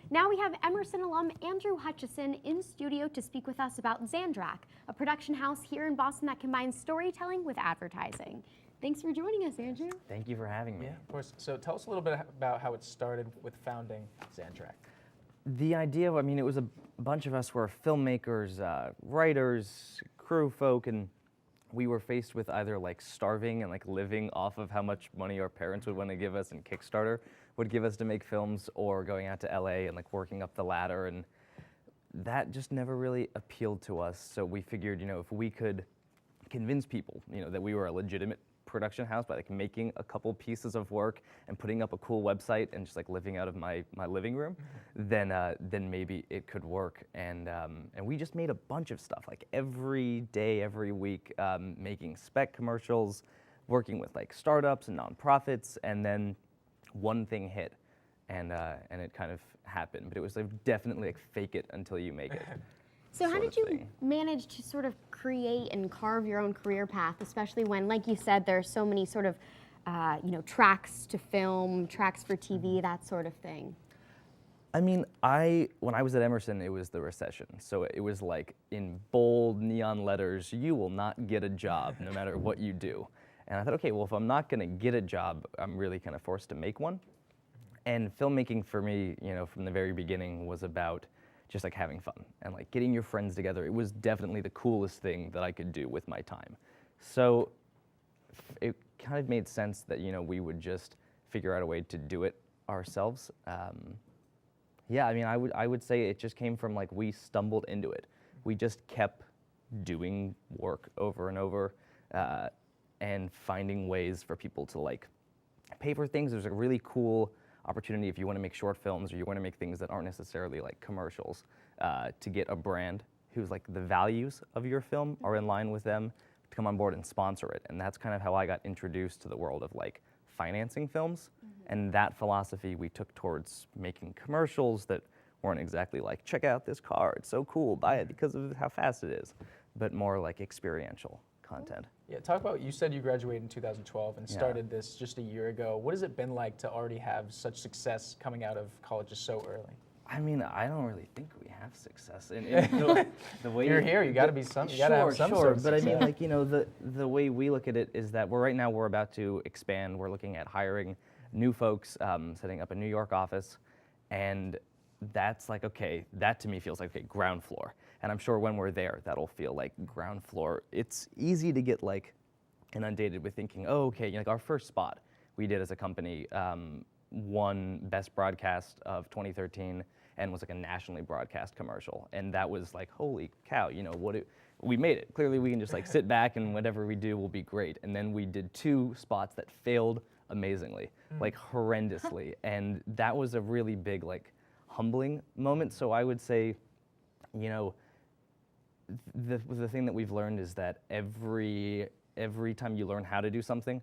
Now we have Emerson alum Andrew Hutcheson in studio to speak with us about Xandrak, a production house here in Boston that combines storytelling with advertising. Thanks for joining us, Andrew. Thank you for having me. Yeah, of course. So tell us a little bit about how it started with founding Xandrak. The idea, I mean, it was a bunch of us were filmmakers, writers, crew folk, and we were faced with either like starving and like living off of how much money our parents would want to give us and Kickstarter would give us to make films, or going out to LA and like working up the ladder, and that just never really appealed to us. So we figured, if we could convince people, that we were a legitimate production house by like making a couple pieces of work and putting up a cool website and just like living out of my living room, then maybe it could work. And we just made a bunch of stuff, like every day, every week, making spec commercials, working with like startups and nonprofits, and then one thing hit, and it kind of happened. But it was like definitely like fake it until you make it. So how did you manage to sort of create and carve your own career path, especially when, like you said, there are so many sort of, tracks to film, tracks for TV, that sort of thing? I mean, when I was at Emerson, it was the recession. So it was like in bold neon letters, you will not get a job no matter what you do. And I thought, okay, well, if I'm not gonna get a job, I'm really kind of forced to make one. And filmmaking for me, from the very beginning was about just like having fun and like getting your friends together. It was definitely the coolest thing that I could do with my time. So it kind of made sense that, we would just figure out a way to do it ourselves. Yeah, I mean, I would say it just came from like, we stumbled into it. We just kept doing work over and over, and finding ways for people to like pay for things. There's a really cool opportunity if you want to make short films or you want to make things that aren't necessarily like commercials, to get a brand who's like the values of your film are in line with them to come on board and sponsor it. And that's kind of how I got introduced to the world of like financing films. And that philosophy we took towards making commercials that weren't exactly like, check out this car, it's so cool, buy it because of how fast it is, but more like experiential content. Yeah, talk about, you said you graduated in 2012 and started this just a year ago. What has it been like to already have such success coming out of college just so early? I mean, I don't really think we have success in the way you're here. You got to be some. You got to have some sort of but success. I mean, like the way we look at it is that right now we're about to expand. We're looking at hiring new folks, setting up a New York office, and that's like, okay, that to me feels like, okay, ground floor. And I'm sure when we're there, that'll feel like ground floor. It's easy to get like inundated with thinking, oh, okay, like our first spot we did as a company won Best Broadcast of 2013 and was like a nationally broadcast commercial. And that was like, holy cow, we made it. Clearly we can just like sit back and whatever we do will be great. And then we did 2 spots that failed amazingly, like horrendously. And that was a really big like humbling moment. So I would say, the thing that we've learned is that every time you learn how to do something,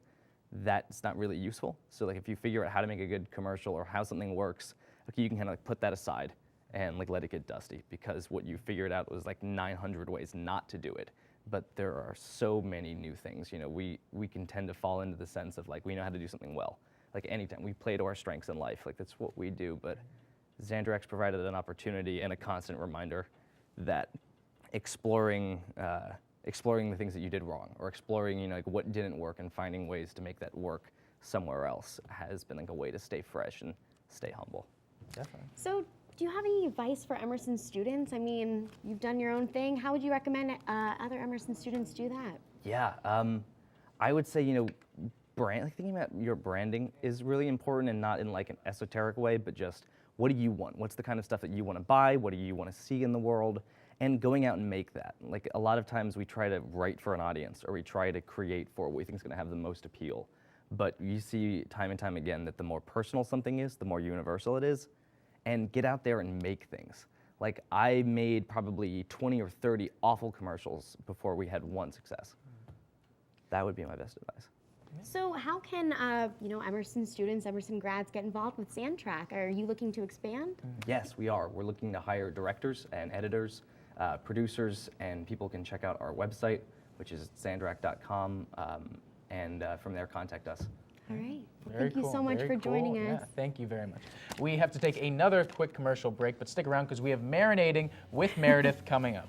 that's not really useful. So like if you figure out how to make a good commercial or how something works, okay, you can kind of like put that aside and like let it get dusty, because what you figured out was like 900 ways not to do it. But there are so many new things. We can tend to fall into the sense of like, we know how to do something well. Like anytime we play to our strengths in life, like that's what we do. But Xandrak's provided an opportunity and a constant reminder that exploring the things that you did wrong, or exploring, like what didn't work and finding ways to make that work somewhere else has been like a way to stay fresh and stay humble. Definitely. So do you have any advice for Emerson students? I mean, you've done your own thing. How would you recommend other Emerson students do that? Yeah, I would say, thinking about your branding is really important, and not in like an esoteric way, but just what do you want? What's the kind of stuff that you want to buy? What do you want to see in the world? And going out and make that. Like a lot of times we try to write for an audience, or we try to create for what we think is going to have the most appeal. But you see time and time again that the more personal something is, the more universal it is. And get out there and make things. Like I made probably 20 or 30 awful commercials before we had one success. That would be my best advice. So how can Emerson students, Emerson grads get involved with Xandrak? Are you looking to expand? Yes, we are. We're looking to hire directors and editors, producers, and people can check out our website, which is xandrak.com, and from there contact us. All right. Well, Very thank you cool, so much very for joining cool. us. Yeah, thank you very much. We have to take another quick commercial break, but stick around because we have Marinating with Meredith coming up.